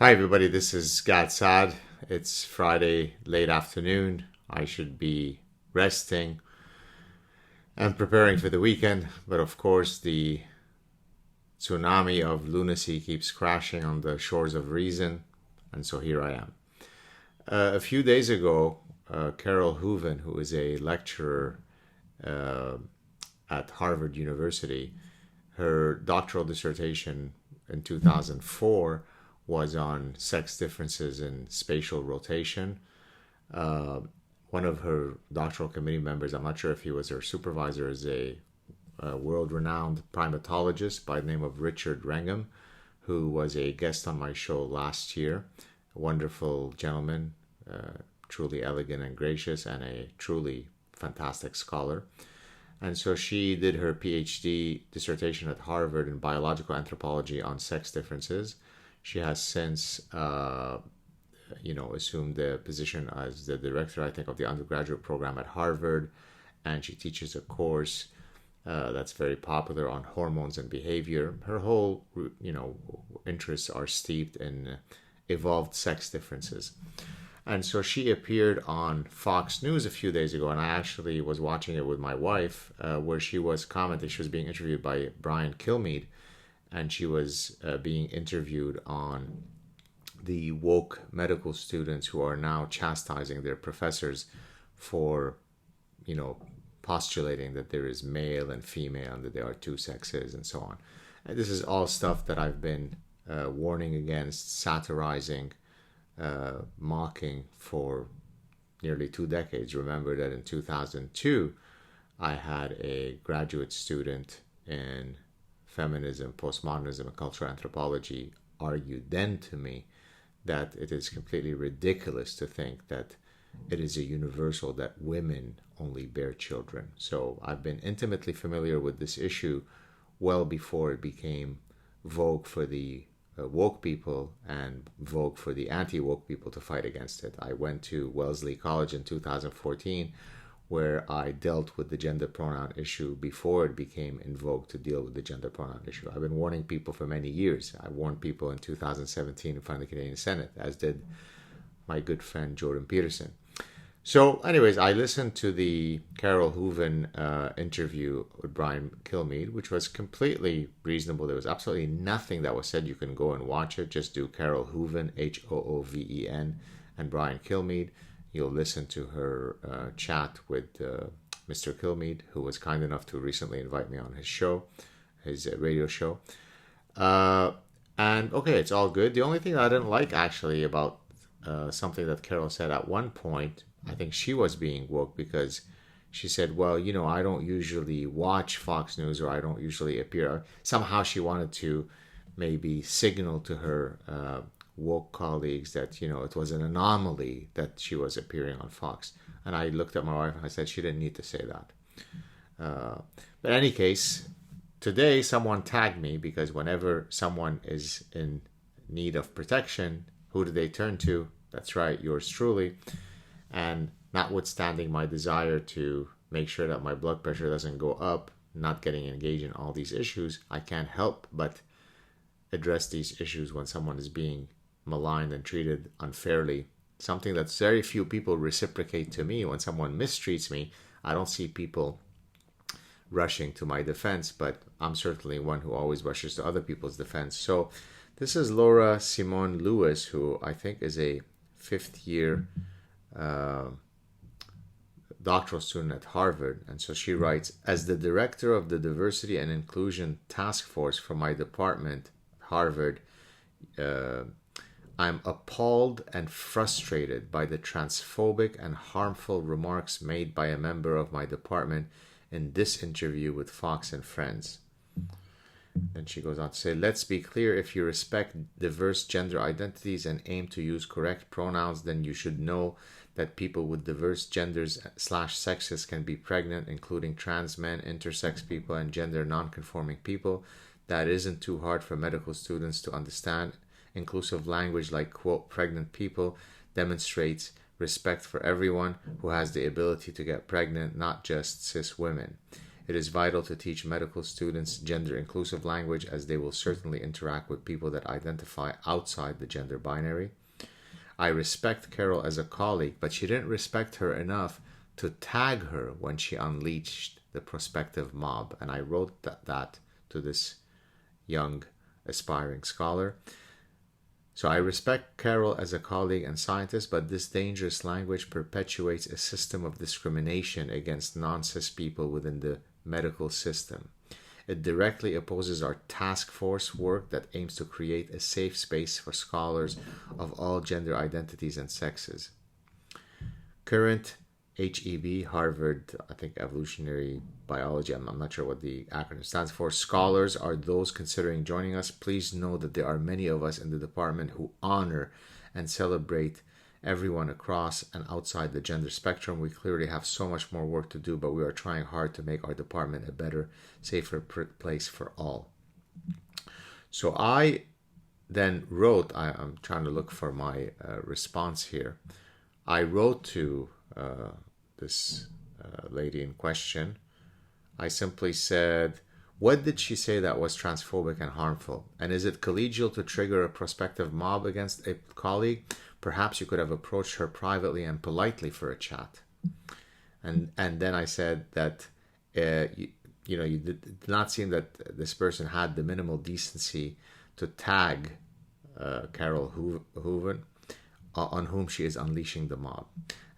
Hi, everybody. This is Saad. It's Friday late afternoon. I should be resting and preparing for the weekend, but of course, the tsunami of lunacy keeps crashing on the shores of reason, and so here I am. A few days ago, Carol Hooven, who is a lecturer uh, at Harvard University, her doctoral dissertation in 2004 was on sex differences in spatial rotation. Uh, One of her doctoral committee members, I'm not sure if he was her supervisor, is a world renowned primatologist by the name of Richard Wrangham, who was a guest on my show last year. A wonderful gentleman, truly elegant and gracious, and a truly fantastic scholar. And so she did her PhD dissertation at Harvard in biological anthropology on sex differences. She has since, assumed the position as the director, I think, of the undergraduate program at Harvard, and she teaches a course that's very popular on hormones and behavior. Her whole, interests are steeped in evolved sex differences. And so she appeared on Fox News a few days ago, and I actually was watching it with my wife, where she was commenting. She was being interviewed by Brian Kilmeade, and she was being interviewed on the woke medical students who are now chastising their professors for, postulating that there is male and female and that there are two sexes and so on. And this is all stuff that I've been warning against, satirizing, mocking for nearly 2 decades. Remember that in 2002, I had a graduate student in feminism, postmodernism, and cultural anthropology argued then to me that it is completely ridiculous to think that it is a universal that women only bear children. So I've been intimately familiar with this issue well before it became vogue for the woke people and vogue for the anti-woke people to fight against it. I went to Wellesley College in 2014, where I dealt with the gender pronoun issue before it became in vogue to deal with the gender pronoun issue. I've been warning people for many years. I warned people in 2017 in front of the Canadian Senate, as did my good friend Jordan Peterson. So, anyways, I listened to the Carol Hooven interview with Brian Kilmeade, which was completely reasonable. There was absolutely nothing that was said. You can go and watch it. Just do Carol Hooven, Hooven, and Brian Kilmeade. You'll listen to her chat with Mr. Kilmeade, who was kind enough to recently invite me on his show, his radio show. And okay, it's all good. The only thing I didn't like actually about something that Carol said at one point, I think she was being woke because she said, well, I don't usually watch Fox News, or I don't usually appear. Somehow she wanted to maybe signal to her woke colleagues that, it was an anomaly that she was appearing on Fox. And I looked at my wife and I said she didn't need to say that. But in any case, today someone tagged me because whenever someone is in need of protection, who do they turn to? That's right, yours truly. And notwithstanding my desire to make sure that my blood pressure doesn't go up, not getting engaged in all these issues, I can't help but address these issues when someone is being maligned and treated unfairly. Something that very few people reciprocate to me. When someone mistreats me, I don't see people rushing to my defense, but I'm certainly one who always rushes to other people's defense. So this is Laura Simone Lewis, who I think is a fifth year doctoral student at Harvard. And so she writes, as the director of the Diversity and Inclusion Task Force for my department, Harvard, I'm appalled and frustrated by the transphobic and harmful remarks made by a member of my department in this interview with Fox and Friends. Then she goes on to say, let's be clear, if you respect diverse gender identities and aim to use correct pronouns, then you should know that people with diverse genders/sexes can be pregnant, including trans men, intersex people, and gender non-conforming people. That isn't too hard for medical students to understand. Inclusive language like, quote, pregnant people demonstrates respect for everyone who has the ability to get pregnant, not just cis women. It is vital to teach medical students gender-inclusive language, as they will certainly interact with people that identify outside the gender binary. I respect Carol as a colleague, but she didn't respect her enough to tag her when she unleashed the prospective mob. And I wrote that to this young aspiring scholar. So I respect Carol as a colleague and scientist, but this dangerous language perpetuates a system of discrimination against non-cis people within the medical system. It directly opposes our task force work that aims to create a safe space for scholars of all gender identities and sexes. Current HEB, Harvard, I think evolutionary biology, I'm not sure what the acronym stands for, scholars are those considering joining us. Please know that there are many of us in the department who honor and celebrate everyone across and outside the gender spectrum. We clearly have so much more work to do, but we are trying hard to make our department a better, safer place for all. So I then wrote, I'm trying to look for my response here. I wrote to this lady in question. I simply said, what did she say that was transphobic and harmful? And is it collegial to trigger a prospective mob against a colleague? Perhaps you could have approached her privately and politely for a chat. And then I said that you did not seem that this person had the minimal decency to tag Carol Hooven, on whom she is unleashing the mob.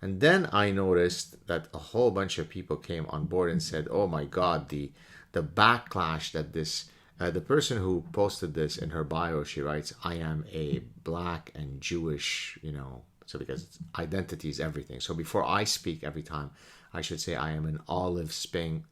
And then I noticed that a whole bunch of people came on board and said, oh my God, the backlash that this, the person who posted this in her bio, she writes, I am a black and Jewish, so because identity is everything. So before I speak every time, I should say I am an olive-skinned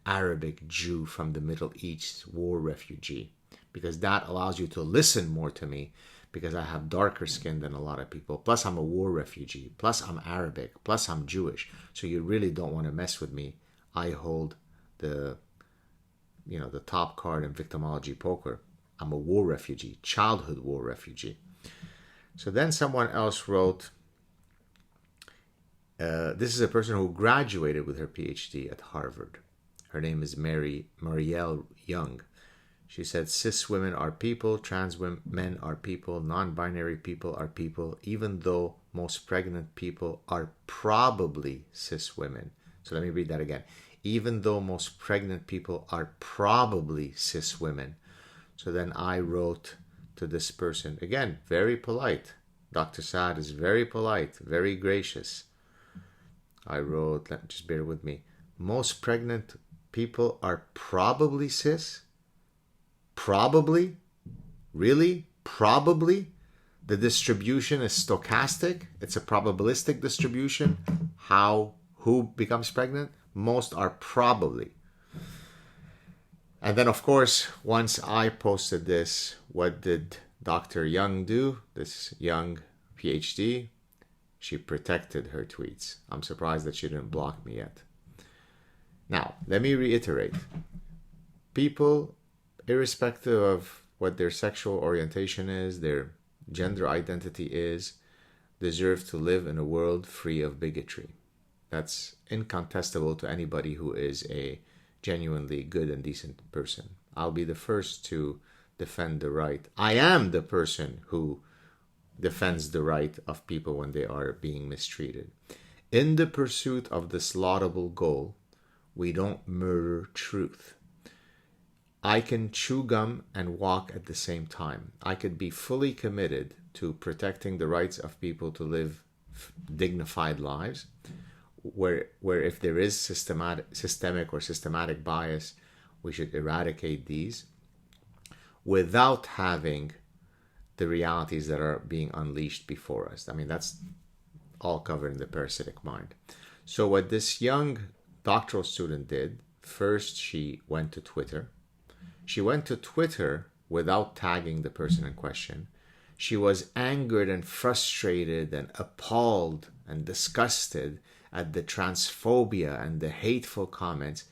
Arabic Jew from the Middle East, war refugee, because that allows you to listen more to me, because I have darker skin than a lot of people. Plus, I'm a war refugee. Plus, I'm Arabic. Plus, I'm Jewish. So you really don't want to mess with me. I hold the top card in victimology poker. I'm a war refugee, childhood war refugee. So then someone else wrote, this is a person who graduated with her PhD at Harvard. Her name is Marielle Young. She said, cis women are people, trans men are people, non-binary people are people, even though most pregnant people are probably cis women. So let me read that again. Even though most pregnant people are probably cis women. So then I wrote to this person, again, very polite. Dr. Saad is very polite, very gracious. I wrote, just bear with me. Most pregnant people are probably cis? Probably? Really? Probably? The distribution is stochastic? It's a probabilistic distribution? Who becomes pregnant? Most are probably. And then, of course, once I posted this, what did Dr. Young do? This young PhD, she protected her tweets. I'm surprised that she didn't block me yet. Now, let me reiterate. People, irrespective of what their sexual orientation is, their gender identity is, deserve to live in a world free of bigotry. That's incontestable to anybody who is a genuinely good and decent person. I'll be the first to defend the right. I am the person who defends the right of people when they are being mistreated. In the pursuit of this laudable goal, we don't murder truth. I can chew gum and walk at the same time. I could be fully committed to protecting the rights of people to live dignified lives, where if there is systemic or systematic bias, we should eradicate these without having the realities that are being unleashed before us. I mean, that's all covered in the Parasitic Mind. So what this young doctoral student did, first she went to Twitter. She went to Twitter without tagging the person in question. She was angered and frustrated and appalled and disgusted at the transphobia and the hateful comments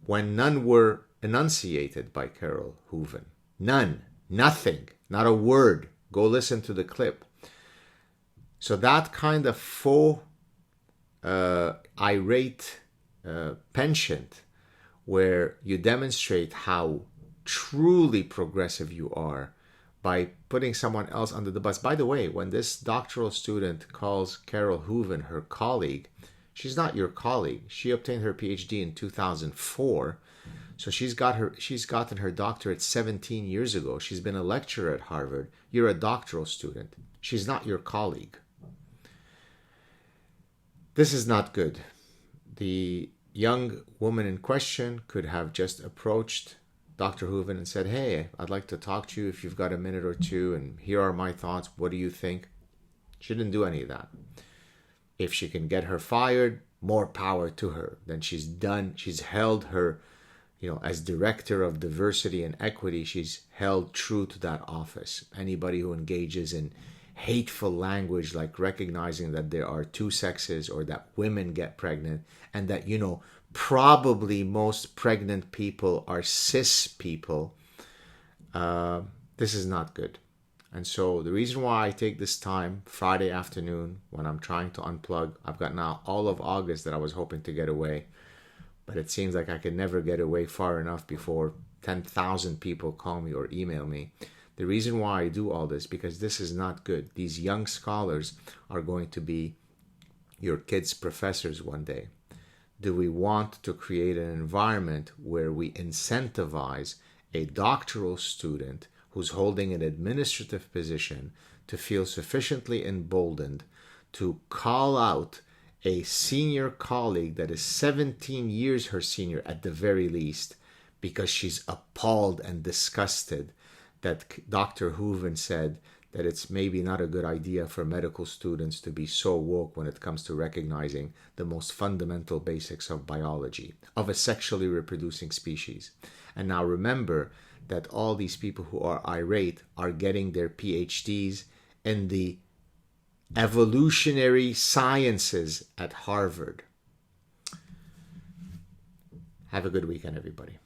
when none were enunciated by Carol Hooven. None. Nothing. Not a word. Go listen to the clip. So that kind of faux irate penchant where you demonstrate how truly progressive you are by putting someone else under the bus. By the way, when this doctoral student calls Carol Hooven her colleague, she's not your colleague. She obtained her PhD in 2004. So she's gotten her doctorate 17 years ago. She's been a lecturer at Harvard. You're a doctoral student. She's not your colleague. This is not good. The young woman in question could have just approached Dr. Hooven and said, hey, I'd like to talk to you if you've got a minute or two, and here are my thoughts. What do you think? She didn't do any of that. If she can get her fired, more power to her. Then she's done. She's held her, as director of diversity and equity, she's held true to that office. Anybody who engages in hateful language, like recognizing that there are two sexes or that women get pregnant and that, probably most pregnant people are cis people, this is not good. And so the reason why I take this time, Friday afternoon, when I'm trying to unplug, I've got now all of August that I was hoping to get away, but it seems like I can never get away far enough before 10,000 people call me or email me. The reason why I do all this, because this is not good. These young scholars are going to be your kids' professors one day. Do we want to create an environment where we incentivize a doctoral student who's holding an administrative position to feel sufficiently emboldened to call out a senior colleague that is 17 years her senior at the very least, because she's appalled and disgusted that Dr. Hooven said that it's maybe not a good idea for medical students to be so woke when it comes to recognizing the most fundamental basics of biology, of a sexually reproducing species. And now remember that all these people who are irate are getting their PhDs in the evolutionary sciences at Harvard. Have a good weekend, everybody.